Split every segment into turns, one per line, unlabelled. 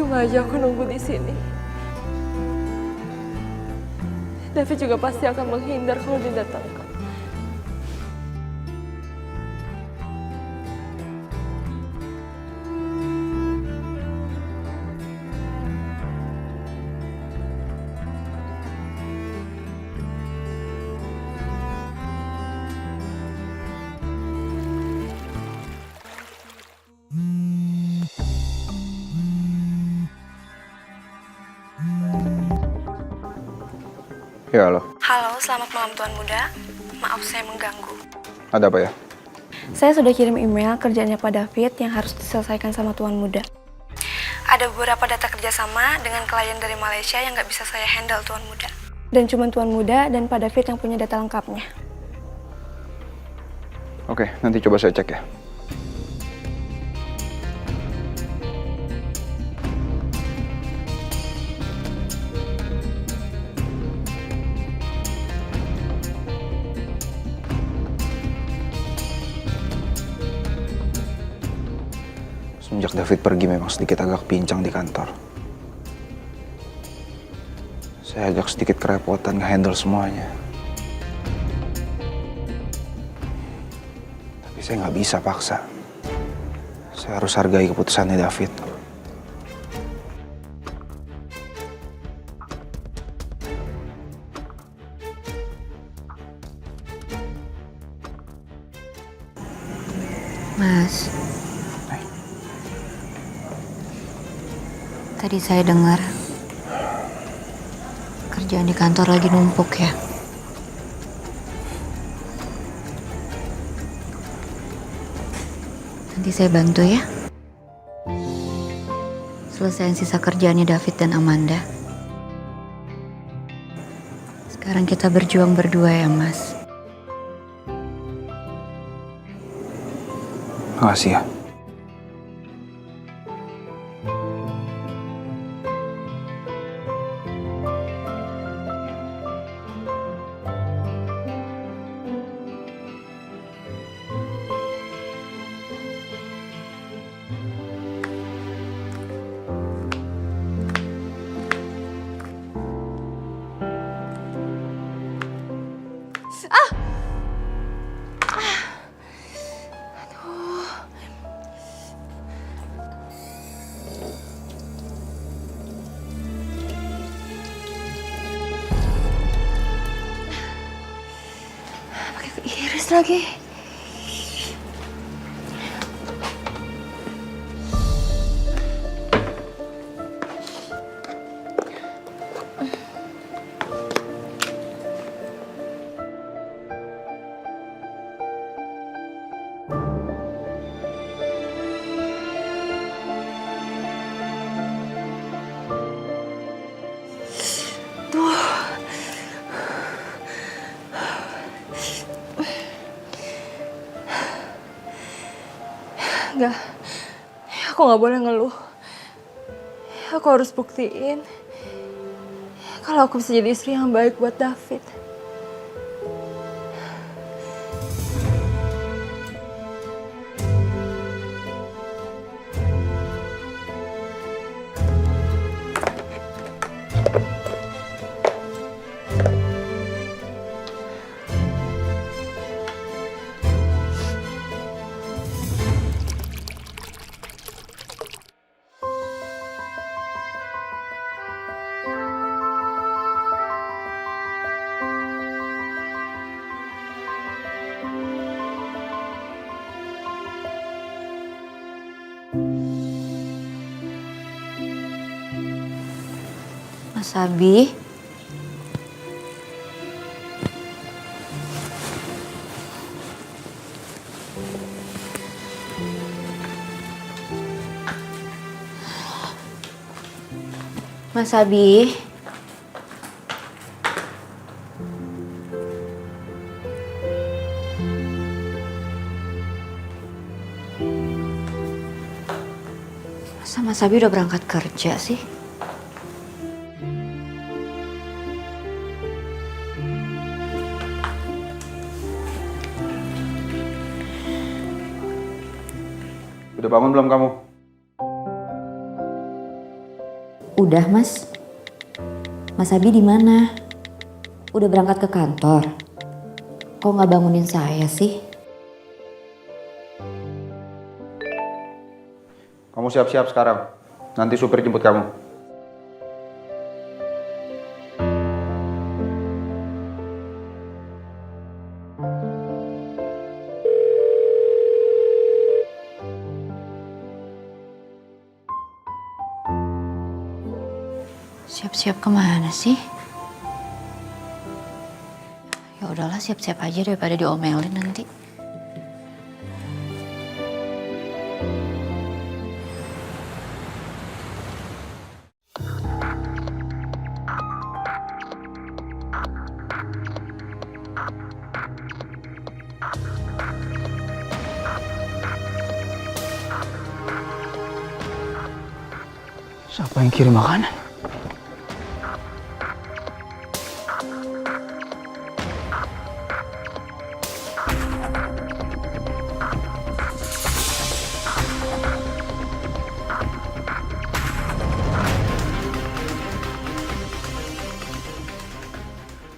Percuma aja aku nunggu di sini. David juga pasti akan menghindar kalau didatangkan.
Ya, halo.
Halo, selamat malam Tuan Muda. Maaf saya mengganggu.
Ada apa ya?
Saya sudah kirim email kerjanya Pak David yang harus diselesaikan sama Tuan Muda. Ada beberapa data kerjasama dengan klien dari Malaysia yang nggak bisa saya handle Tuan Muda. Dan cuma Tuan Muda dan Pak David yang punya data lengkapnya.
Oke, nanti coba saya cek ya. Semenjak David pergi memang sedikit agak pincang di kantor. Saya agak sedikit kerepotan nge-handle semuanya. Tapi saya nggak bisa paksa. Saya harus hargai keputusannya David.
Mas, tadi saya dengar kerjaan di kantor lagi numpuk ya. Nanti saya bantu ya. Selesaiin sisa kerjaannya David dan Amanda. Sekarang kita berjuang berdua ya, Mas.
Makasih ya.
Iris lagi. Enggak, aku nggak boleh ngeluh. Aku harus buktiin kalau aku bisa jadi istri yang baik buat David.
Mas Abi, Mas Abi, masa Mas Abi udah berangkat kerja sih?
Udah bangun belum kamu?
Udah, Mas. Mas Abi di mana? Udah berangkat ke kantor? Kok nggak bangunin saya sih?
Kamu siap-siap sekarang. Nanti supir jemput kamu.
Siap-siap kemana sih? Ya udahlah, siap-siap aja daripada diomelin nanti.
Siapa yang kirim makanan?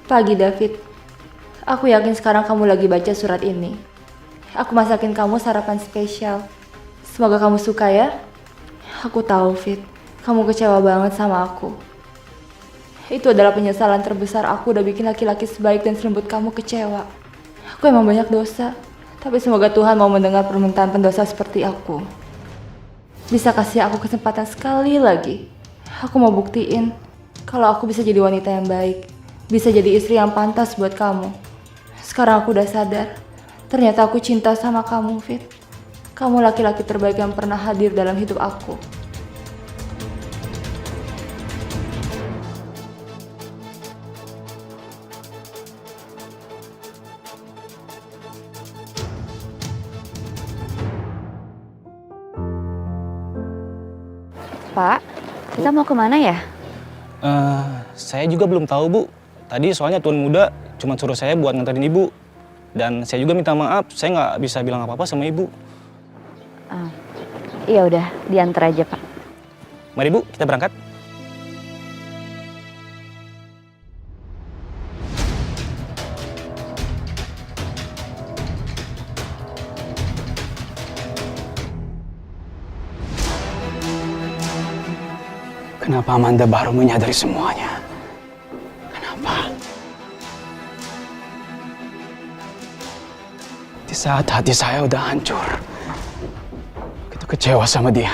Pagi, David. Aku yakin sekarang kamu lagi baca surat ini. Aku masakin kamu sarapan spesial. Semoga kamu suka ya. Aku tahu, Fit. Kamu kecewa banget sama aku. Itu adalah penyesalan terbesar aku udah bikin laki-laki sebaik dan selembut kamu kecewa. Aku emang banyak dosa. Tapi semoga Tuhan mau mendengar permintaan pendosa seperti aku. Bisa kasih aku kesempatan sekali lagi. Aku mau buktiin kalau aku bisa jadi wanita yang baik. Bisa jadi istri yang pantas buat kamu. Sekarang aku udah sadar. Ternyata aku cinta sama kamu, Fit. Kamu laki-laki terbaik yang pernah hadir dalam hidup aku.
Pak, kita mau kemana ya?
Saya juga belum tahu, Bu. Tadi soalnya tuan muda cuma suruh saya buat nganterin ibu. Dan saya juga minta maaf, saya nggak bisa bilang apa-apa sama ibu.
Iya udah, diantar aja, Pak.
Mari, Bu, kita berangkat.
Kenapa Amanda baru menyadari semuanya? Kenapa? Di saat hati saya udah hancur, begitu kecewa sama dia.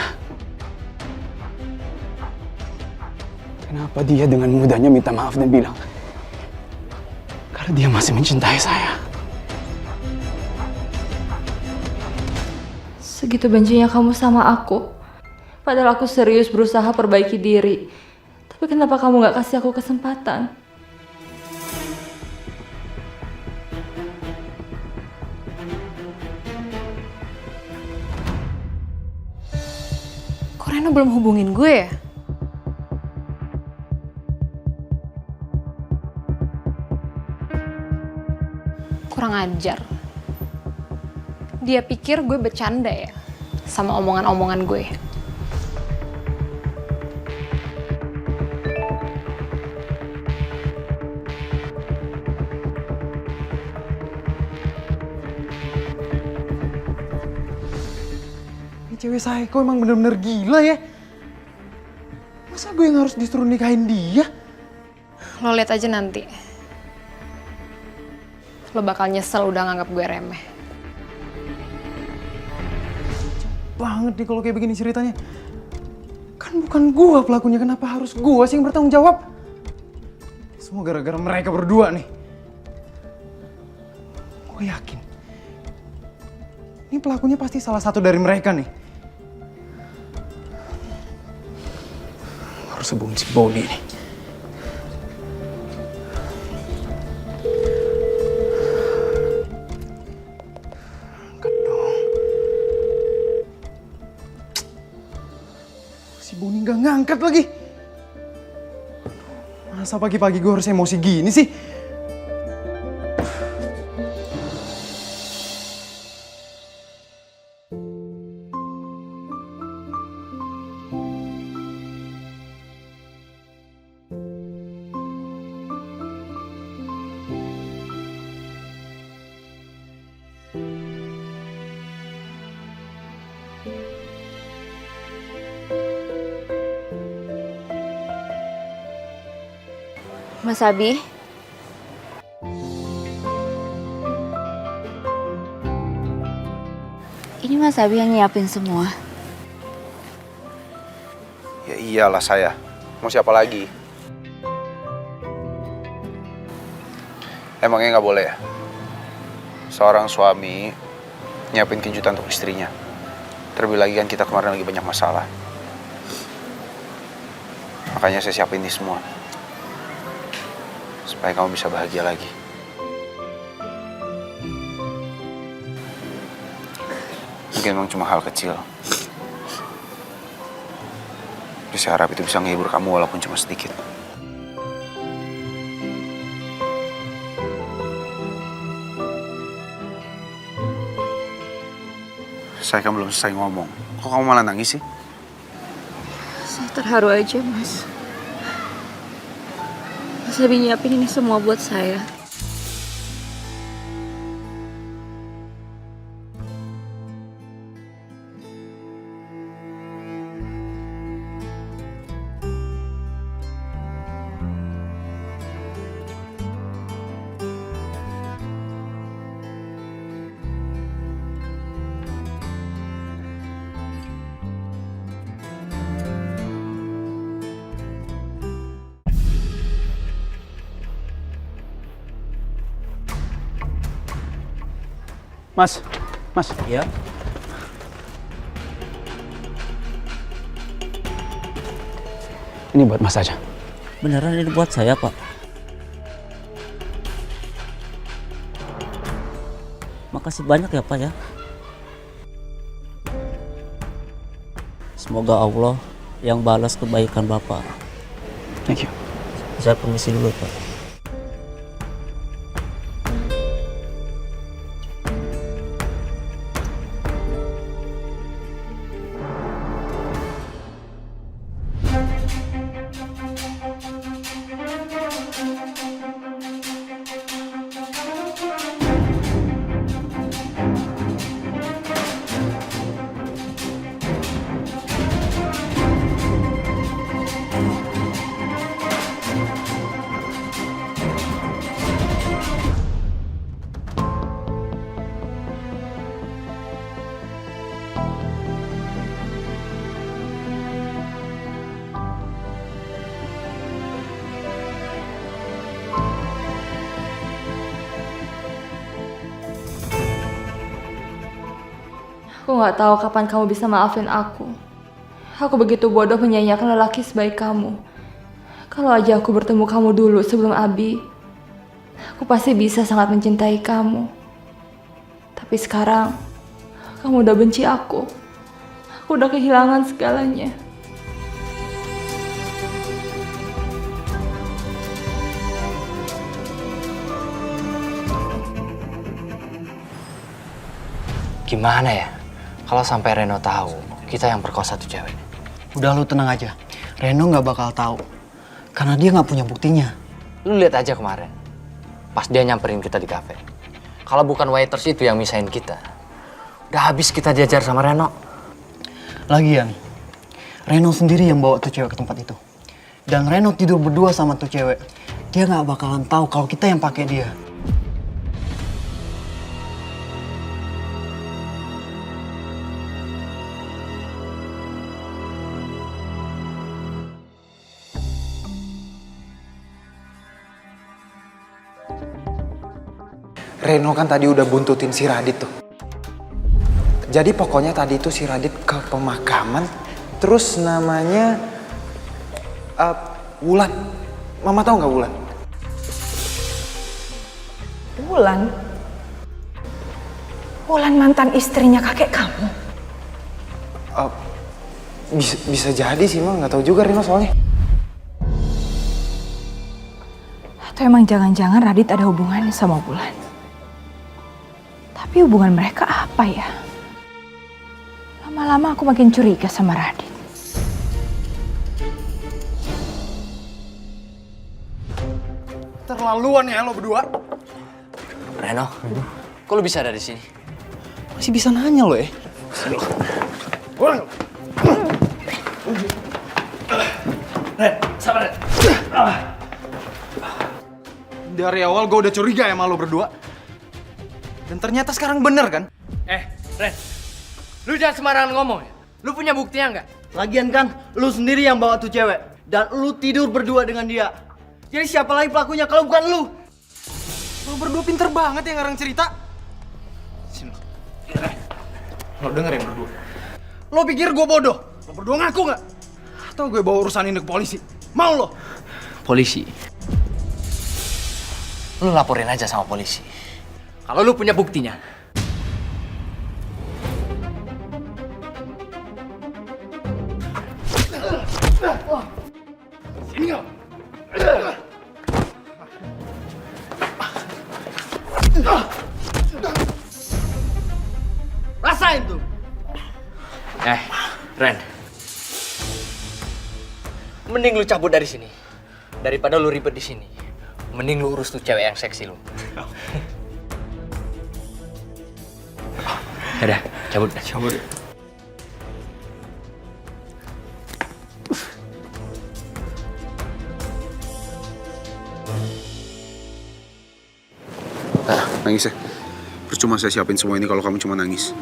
Kenapa dia dengan mudahnya minta maaf dan bilang karena dia masih mencintai saya?
Segitu bencinya kamu sama aku. Padahal aku serius berusaha perbaiki diri. Tapi kenapa kamu gak kasih aku kesempatan?
Kok Reno belum hubungin gue ya? Kurang ajar. Dia pikir gue bercanda ya sama omongan-omongan gue.
Cewek psycho emang bener-bener gila ya. Masa gue yang harus disuruh nikahin dia?
Lo lihat aja nanti. Lo bakal nyesel udah nganggap gue remeh.
Banget nih kalau kayak begini ceritanya. Kan bukan gue pelakunya, kenapa harus gue sih yang bertanggung jawab? Semua gara-gara mereka berdua nih. Gue yakin. Ini pelakunya pasti salah satu dari mereka nih. Harus hubungin si Boni nih. Angkat dong. Si Boni gak ngangkat lagi. Masa pagi-pagi gue harus emosi gini sih?
Mas Abi. Ini Mas Abi yang nyiapin semua.
Ya iyalah saya. Mau siapa lagi? Emangnya nggak boleh ya? Seorang suami nyiapin kejutan untuk istrinya. Terlebih lagi kan kita kemarin lagi banyak masalah. Makanya saya siapin ini semua. Supaya kamu bisa bahagia lagi. Mungkin memang cuma hal kecil. Tapi saya harap itu bisa menghibur kamu walaupun cuma sedikit. Saya kan belum selesai ngomong. Kok kamu malah nangis sih?
Saya terharu aja, Mas. Mas Abi nyiapin ini semua buat saya.
Mas.
Ya.
Ini buat Mas aja.
Beneran ini buat saya, Pak? Makasih banyak ya, Pak ya. Semoga Allah yang balas kebaikan Bapak.
Thank you.
Saya permisi dulu, Pak.
Aku nggak tahu kapan kamu bisa maafin aku. Aku begitu bodoh menyanyiakan lelaki sebaik kamu. Kalau aja aku bertemu kamu dulu sebelum Abi, aku pasti bisa sangat mencintai kamu. Tapi sekarang, kamu udah benci aku. Aku udah kehilangan segalanya.
Gimana ya? Kalau sampai Reno tahu, kita yang perkosa tuh cewek.
Udah lu tenang aja. Reno nggak bakal tahu. Karena dia nggak punya buktinya.
Lu lihat aja kemarin. Pas dia nyamperin kita di kafe. Kalau bukan waiters itu yang misahin kita. Udah habis kita diajar sama Reno.
Lagian, Reno sendiri yang bawa tuh cewek ke tempat itu. Dan Reno tidur berdua sama tuh cewek. Dia nggak bakalan tahu kalau kita yang pakai dia.
Reno kan tadi udah buntutin si Radit tuh. Jadi pokoknya tadi itu si Radit ke pemakaman, terus namanya Wulan. Mama tahu nggak Wulan?
Wulan? Wulan mantan istrinya kakek kamu?
Bisa jadi sih, Mama. Nggak tahu juga Reno soalnya.
Atau emang jangan-jangan Radit ada hubungannya sama Wulan? Tapi hubungan mereka apa ya? Lama-lama aku makin curiga sama Radit.
Terlaluan ya lo berdua.
Reno, kok lu bisa ada di sini?
Masih bisa nanya lo ya?
Ren, sabar Ren.
Dari awal gue udah curiga ya sama lo berdua. Dan ternyata sekarang bener kan?
Ren, lu jangan sembarangan ngomong ya. Lu punya buktinya nggak?
Lagian kan, lu sendiri yang bawa tuh cewek. Dan lu tidur berdua dengan dia. Jadi siapa lagi pelakunya kalau bukan lu?
Lo berdua pinter banget ya ngarang cerita. Sini lo. Lo denger ya berdua. Lo pikir gue bodoh? Lo berdua ngaku nggak? Atau gue bawa urusan ini ke polisi? Mau lo?
Polisi. Lu laporin aja sama polisi. Kalau lu punya buktinya.
Sini lo.
Rasain tuh.
Ren. Mending lu cabut dari sini. Daripada lu ribet di sini. Mending lu urus tuh cewek yang seksi lu. Yaudah, cabut. Cabut.
Nangis ya? Percuma saya siapin semua ini kalau kamu cuma nangis.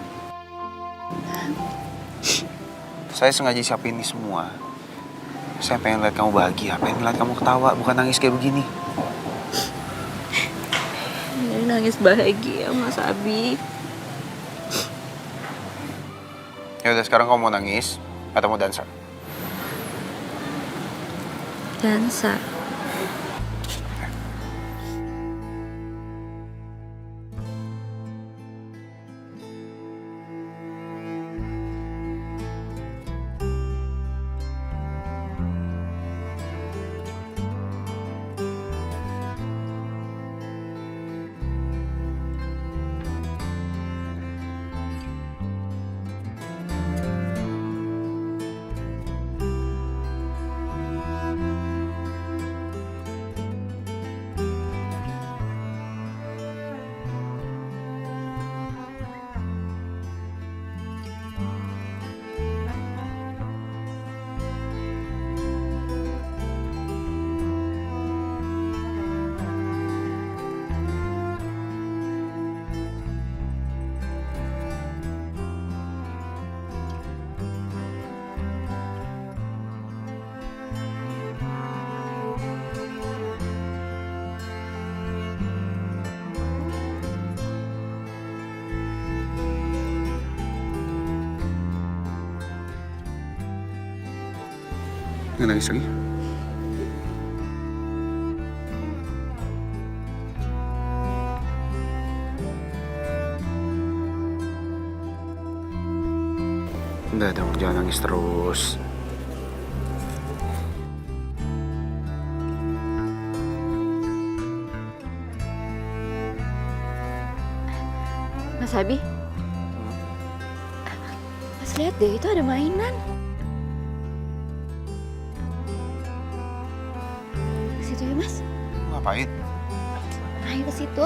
Saya sengaja siapin ini semua. Saya pengen lihat kamu bahagia, pengen lihat kamu ketawa, bukan nangis kayak begini.
Ini nangis bahagia, Mas Abi.
Ya udah, sekarang kamu mau nangis atau mau dansa?
Dansa.
Nggak nangis lagi? Udah dong, jangan nangis terus.
Mas Abi? Mas lihat deh, itu ada mainan. Ke situ ya, Mas?
Ngapain?
Ayo ke situ.